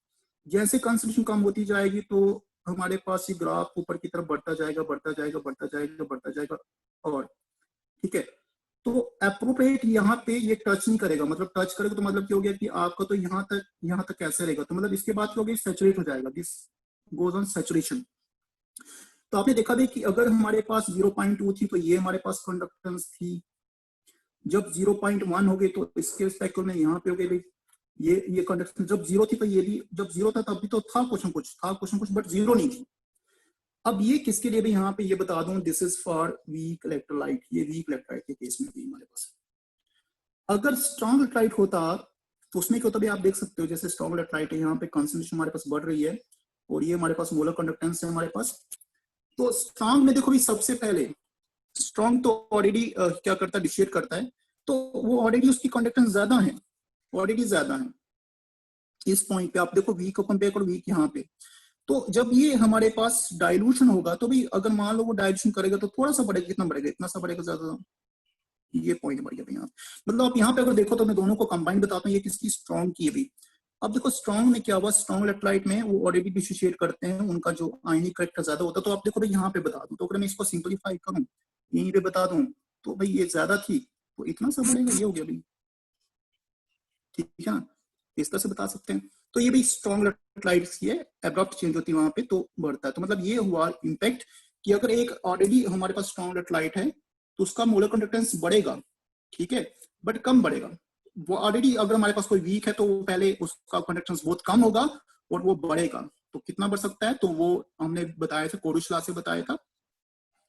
Speaker 1: जैसे कंसंट्रेशन कम होती जाएगी तो हमारे पास ये ग्राफ ऊपर की तरफ बढ़ता जाएगा, बढ़ता जाएगा, बढ़ता जाएगा, बढ़ता जाएगा, और ठीक है। तो अप्रोप्रिएट यहाँ पे ये टच नहीं करेगा, मतलब टच करेगा तो मतलब क्या हो गया कि आपका तो यहाँ तक कैसे रहेगा, तो मतलब इसके बाद क्या हो गया, सैचुरेट हो जाएगा, दिस गोज ऑन सैचुरेशन। तो आपने देखा भी कि अगर हमारे पास 0.2 थी तो ये हमारे पास कंडक्टेंस थी, जब 0.1 हो गई तो इसके रिस्पेक्ट में यहाँ पे हो गई ये कंडक्टेंस, जब 0 थी तो ये भी, जब 0 था तब भी तो था कुछ न कुछ, बट 0 नहीं थी। अब ये किसके लिए भी यहाँ पे ये बता दूं, this is for weak electrolyte, ये वीक इलेक्ट्रोलाइट के केस में भी हमारे पास। अगर स्ट्रॉन्ग इलेक्ट्रोलाइट होता तो उसमें क्या होता है आप देख सकते हो, जैसे स्ट्रॉन्ग इलेक्ट्रोलाइट है, यहाँ पे कंसंट्रेशन हमारे पास बढ़ रही है और ये हमारे पास मोलर कंडक्टेंस है हमारे पास। तो स्ट्रॉन्ग में देखो भी सबसे पहले स्ट्रॉन्ग तो ऑलरेडी क्या करता है, डिशिएट करता है, तो वो ऑलरेडी उसकी कंडक्टेंस ज्यादा है, ऑलरेडी ज्यादा है इस पॉइंट पे। आप देखो वीक को कंपेयर करो वीक यहाँ पे, तो जब ये हमारे पास डाइल्यूशन होगा तो भी अगर मान लो वो डाइल्यूशन करेगा तो थोड़ा सा बढ़ेगा, कितना बढ़ेगा, इतना सा बढ़ेगा, ज्यादा, ये पॉइंट बढ़ गया यहाँ। मतलब आप यहाँ पे अगर देखो तो मैं दोनों को कंबाइन बताता हूँ, ये किसकी स्ट्रॉन्ग की है भी। अब देखो स्ट्रॉन्ग में क्या हुआ, स्ट्रॉन्ग इलेक्ट्रोलाइट में वो ऑलरेडी डिसोसिएट करते हैं, उनका जो आयनिक करेक्टर ज्यादा होता है। तो आप देखो भाई यहाँ पे बता दूं, तो अगर मैं इसको सिंपलीफाई करूँ यहीं पे बता दूं, तो भाई ये ज्यादा थी तो इतना सा बढ़ेगा, ये हो गया भाई, ठीक है ना, इस तरह से बता सकते हैं। तो ये भी स्ट्रॉन्ग इलेक्ट्रोलाइट्स की है, एब्रप्ट चेंज होती है वहां पे तो बढ़ता है। तो मतलब ये हुआ इम्पैक्ट कि अगर एक ऑलरेडी हमारे पास स्ट्रॉन्ग इलेक्ट्रोलाइट है तो उसका मोलर कंडक्टेंस बढ़ेगा, ठीक है, बट कम बढ़ेगा। वो ऑलरेडी अगर हमारे पास कोई वीक है तो पहले उसका कंडक्टेंस बहुत कम होगा और वो बढ़ेगा, तो कितना बढ़ सकता है, तो वो हमने बताया था, कोरुश लॉ से बताया था।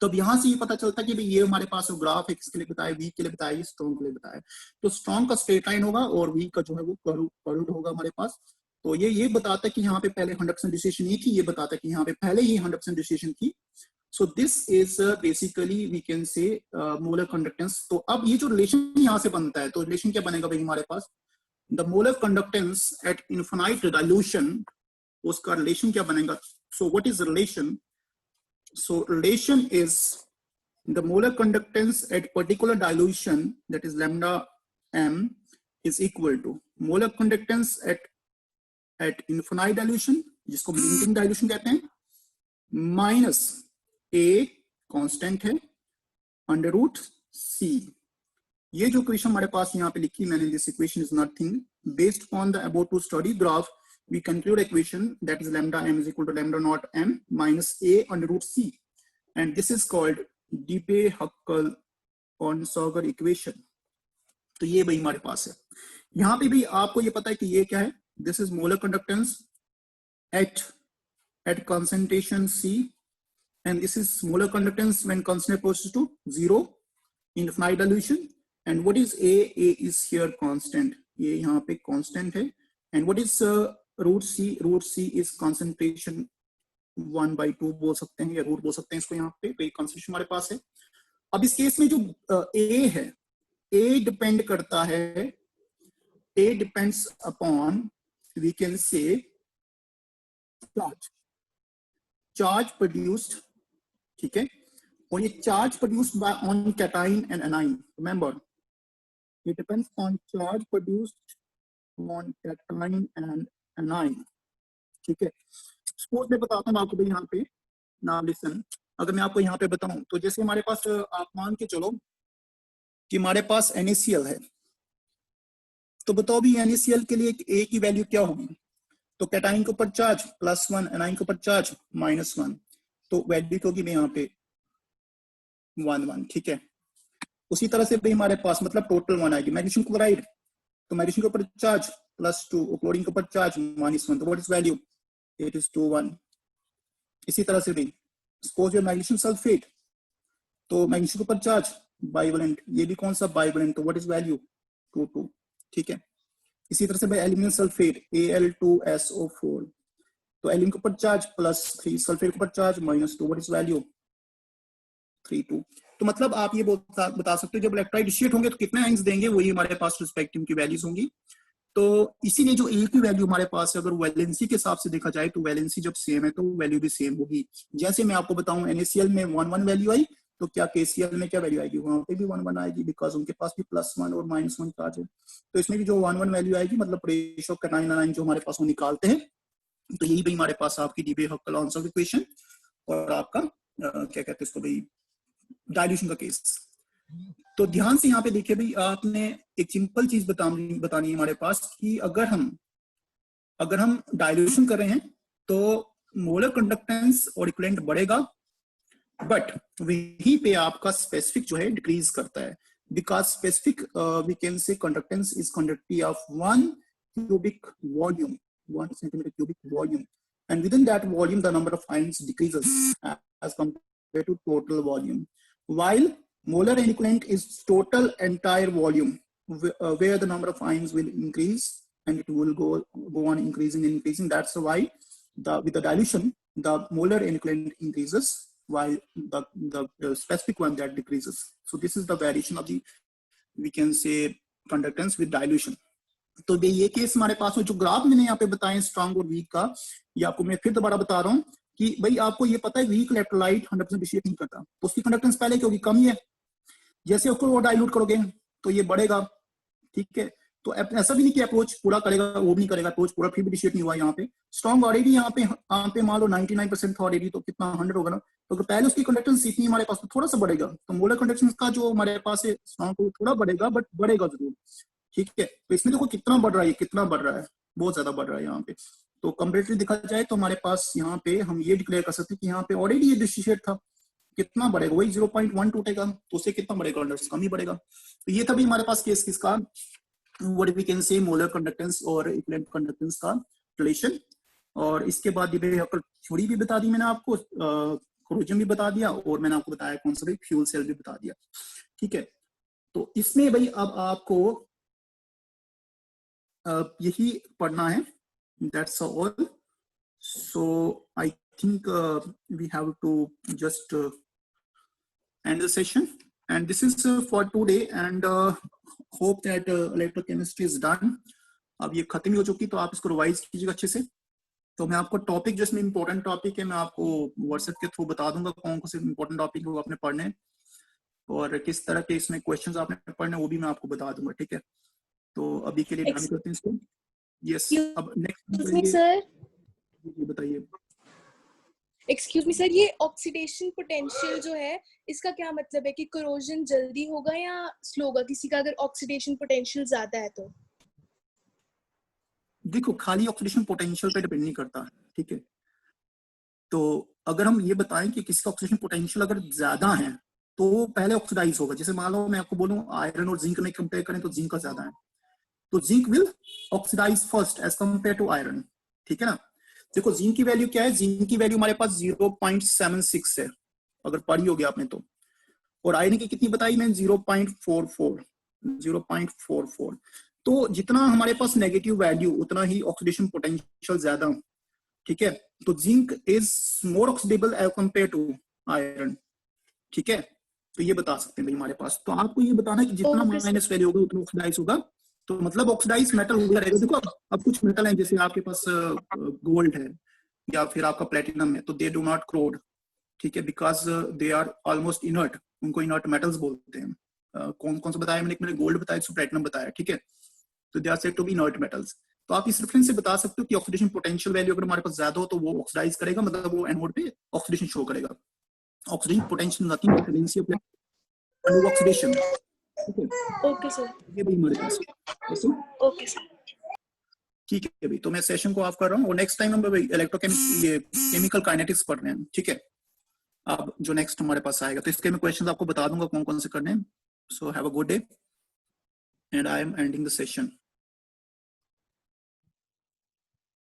Speaker 1: तो अब यहां से ये पता चलता है कि भाई ये हमारे पास ग्राफ है, किसके लिए बताया, वीक के लिए बताया, स्ट्रॉन्ग के लिए बताया। तो स्ट्रॉन्ग का स्ट्रेट लाइन होगा और वीक का जो है वो कर्व्ड होगा हमारे पास। तो ये बताता है कि यहाँ पे पहले 100% डिसोसिएशन नहीं थी, ये बताता है कि यहाँ पे पहले ही 100% डिसोसिएशन थी। So this is basically we can say molar conductance. तो अब ये जो रिलेशन यहाँ से बनता है, तो रिलेशन क्या बनेगा भाई हमारे पास, the molar conductance at infinite dilution, उसका रिलेशन क्या बनेगा। So what is relation, so relation is the molar conductance at particular dilution, that is lambda m, is equal to molar conductance at infinite dilution, जिसको limiting dilution कहते हैं, minus a constant है under root c। ये जो equation हमारे पास यहाँ पे लिखी मैंने, this equation is nothing, based on the above to study graph we conclude equation that is lambda m is equal to lambda naught m minus a under root c। and this is called Debye-Huckel-Onsager equation. तो ये भाई हमारे पास है। यहाँ पे भी आपको ये पता है कि ये क्या है, this is molar conductance at concentration C, and this is molar conductance when concentration approaches to 0 in finite dilution. And what is A? A is here constant, ये यहाँ पे constant है. And what is root C? Root C is concentration 1/2 बोल सकते हैं या root बोल सकते हैं इसको यहाँ पे, तो ये concentration हमारे पास है. अब इस केस में जो A है, A डिपेंड करता है, A depends upon, we can say, charge produced, ठीक है, और ये charge produced by on cation and anion. Remember, it depends on charge produced on cation and anion, ठीक है. सपोज मैं बताता हूँ आपको भाई यहाँ पे, नाम लिसन, अगर मैं आपको यहाँ पे बताऊं तो जैसे हमारे पास आप मान के चलो कि हमारे पास NaCl है, तो बताओ भी NaCl के लिए A की वैल्यू क्या होगी, तो कैटाइन के ऊपर चार्ज +1, एनाइन के ऊपर चार्ज -1, तो वैल्यू होगी यहाँ पे 1, ठीक है. उसी तरह से भाई हमारे पास मतलब टोटल 1 आएगी. मैग्नीशियम क्लोराइड, तो मैग्नीशियम के ऊपर चार्ज +2 और क्लोरीन के ऊपर चार्ज -1, तो what is value, it is 2, 1. इसी तरह से भी सपोज मैग्नीशियम सल्फेट, तो मैग्नीशियम के ऊपर चार्ज बाइवेलेंट, ये भी कौन सा बाइवेलेंट, तो व्हाट इज वैल्यू 2, 2, ठीक है. इसी तरह से भाई एल्यूमिनियम सल्फेट Al2SO4, तो एल्यूमिनियम के ऊपर चार्ज +3, सल्फेट के ऊपर चार्ज -2, व्हाट इज वैल्यू 3, 2. तो मतलब आप ये बता सकते हो जब इलेक्ट्रोलाइट डिस्ट्रीब्यूट होंगे तो कितने आयंस देंगे, वही हमारे पास रिस्पेक्टिव की वैल्यूज होंगी. तो इसीलिए जो A की वैल्यू हमारे पास है, अगर वैलेंसी के हिसाब से देखा जाए तो वैलेंसी जब सेम है तो वैल्यू भी सेम होगी. जैसे मैं आपको बताऊं NaCl में 1, 1 वैल्यू आई, तो क्या KCl में क्या वैल्यू आएगी, वहां पे भी 1, 1 आएगी, बिकॉज उनके पास भी +1 और -1 चार्ज है. तो इसमें भी जो 1, 1 वैल्यू आएगी, मतलब रेशियो ऑफ कैटाइन एनाइन जो हमारे पास वो निकालते हैं, तो यही भी हमारे पास आपकी Debye-Huckel-Onsager इक्वेशन और आपका क्या कहते हैं इसको भाई, डाइल्यूशन का केस. तो ध्यान से यहाँ पे देखिए भाई, आपने एक सिंपल चीज बतानी है हमारे पास कि अगर हम डाइल्यूशन कर रहे हैं तो मोलर कंडक्टेंस और इक्विवेलेंट बढ़ेगा, बट वहीं पे आपका स्पेसिफिक जो है डिक्रीज करता है, because specific we can say conductance is conductivity of 1 cubic volume, 1 centimeter cubic volume, and within that volume the number of ions decreases as compared to total volume, while molar equivalent is total entire volume where the number of ions will increase and it will go on increasing and increasing. That's why with the dilution the molar equivalent increases while the specific one that decreases. So this is the variation of the, we can say, conductance with dilution. तो ये case हमारे पास में जो graph मैंने यहाँ पे बताए strong और वीक का, ये आपको मैं फिर दोबारा बता रहा हूँ कि भाई आपको ये पता है वीक इलेक्ट्रोलाइट 100% डिस्ट्रीब्यूट नहीं करता, तो उसकी कंडक्टेंस पहले की होगी कम ही है, जैसे उसको वो डाइल्यूट करोगे तो ये बढ़ेगा, ठीक है. तो ऐसा भी नहीं कि अप्रोच पूरा करेगा, वो भी नहीं करेगा अप्रोच पूरा, फिर भी डिस्ट्रीब्यूट नहीं हुआ. यहाँ पे स्ट्रॉन्ग ऑलरेडी यहाँ पे मान लो 99% था ऑलरेडी, तो कितना 100 होगा ना, तो अगर पहले उसकी कंडक्टेंस इतनी हमारे पास तो थोड़ा सा बढ़ेगा, तो मोलर कंडक्टेंस का जो हमारे पास है स्ट्रॉन्ग थोड़ा बढ़ेगा, बट बढ़ेगा जरूर, ठीक है. तो इसमें देखो कितना बढ़ रहा है, कितना बढ़ रहा है, बहुत ज्यादा बढ़ रहा है यहाँ पे. तो कंपैरेटिवली देखा जाए तो हमारे पास यहाँ पे हम ये डिक्लेयर कर सकते हैं कि यहाँ पे ऑलरेडी ये डिस्ट्रीब्यूट था, कितना बढ़ेगा, वही 0.1 टूटेगा, तो उससे कितना बढ़ेगा, कम ही बढ़ेगा. तो ये था भी हमारे पास केस किसका, what we can say molar conductance और इक्विवेलेंट कंडक्टेंस का रिलेशन. और इसके बाद Debye-Huckel थ्योरी भी बता दी मैंने आपको, कोरोजन भी बता दिया, और मैंने आपको बताया कौन सा भी फ्यूल सेल भी बता दिया, ठीक है. तो इसमें भाई अब आपको यही पढ़ना है, that's all. So I think we have to just end the session, and this is for today, and hope that electrochemistry is done. अब ये खत्म ही हो चुकी, तो आप इसको रिवाइज कीजिएगा अच्छे से. तो मैं आपको टॉपिक, जो इसमें इंपॉर्टेंट टॉपिक है, मैं आपको व्हाट्सएप के थ्रू बता दूंगा कौन कौन से इंपॉर्टेंट टॉपिक वो आपने पढ़ने, और किस तरह के इसमें क्वेश्चंस आपने पढ़ने वो भी मैं आपको बता दूंगा, ठीक है. तो अभी के लिए डन करते हैं इसको. यस, अब नेक्स्ट
Speaker 3: सर,
Speaker 1: बताइए.
Speaker 3: एक्सक्यूज मी सर, ये ऑक्सीडेशन पोटेंशियल जो है, इसका क्या मतलब है कि कोरोजन जल्दी होगा या स्लो होगा किसी का अगर ऑक्सीडेशन पोटेंशियल ज्यादा है तो?
Speaker 1: देखो, खाली ऑक्सीडेशन पोटेंशियल पे डिपेंड नहीं करता, ठीक है. तो अगर हम ये बताएं कि किसी का ऑक्सीडेशन पोटेंशियल अगर ज्यादा है तो पहले ऑक्सीडाइज होगा। जैसे मान लो मैं आपको बोलूं आयरन और जिंक में कंपेयर करें तो जिंक का ज्यादा है, तो zinc will oxidize first as compare to iron, ठीक है ना। देखो जिंक की वैल्यू क्या है, जिंक की वैल्यू हमारे पास 0.76 है अगर पढ़ी होगी आपने तो, और आयरन की कितनी बताई मैंने 0.44। तो जितना हमारे पास नेगेटिव वैल्यू उतना ही ऑक्सीडेशन पोटेंशियल ज्यादा, ठीक है। तो zinc is more oxidisable as compare to iron, ठीक है। तो ये बता सकते हैं भाई हमारे पास। तो आपको ये बताना है कि जितना
Speaker 3: Okay, sir.
Speaker 1: माइनस वैल्यू होगा उतना ऑक्सीडाइज होगा, तो मतलब ऑक्सीडाइज मेटल होगा रहेगा। देखो अब कुछ मेटल है जैसे आपके पास गोल्ड है या फिर आपका प्लेटिनम है, तो दे डू नॉट क्रोड, ठीक है, because they are almost inert, उनको इनर्ट मेटल्स बोलते हैं। कौन कौन सा बताया मैंने गोल्ड बताया, प्लेटिनम बताया, ठीक है। तो they are said to be inert metals. तो आप इस रेफरेंस से बता सकते हो कि ऑक्सीडेशन पोटेंशियल वैल्यू अगर हमारे पास ज्यादा हो तो वो ऑक्सीडाइज करेगा, मतलब वो एनोड पे ऑक्सीडेशन शो करेगा। Oxidation potential nothing but valency of oxidation, ठीक है।
Speaker 3: Okay, sir.
Speaker 1: ये भी हमारे पास ऐसे,
Speaker 3: Okay, sir.
Speaker 1: ठीक है भाई। तो मैं सेशन को ऑफ कर रहा हूँ और नेक्स्ट टाइम हम इलेक्ट्रोकेमिकल काइनेटिक्स पढ़ रहे हैं, ठीक है। अब जो नेक्स्ट हमारे पास आएगा तो इसके मैं क्वेश्चंस आपको बता दूंगा कौन कौन से करने हैं। So have a good day and I am ending the session.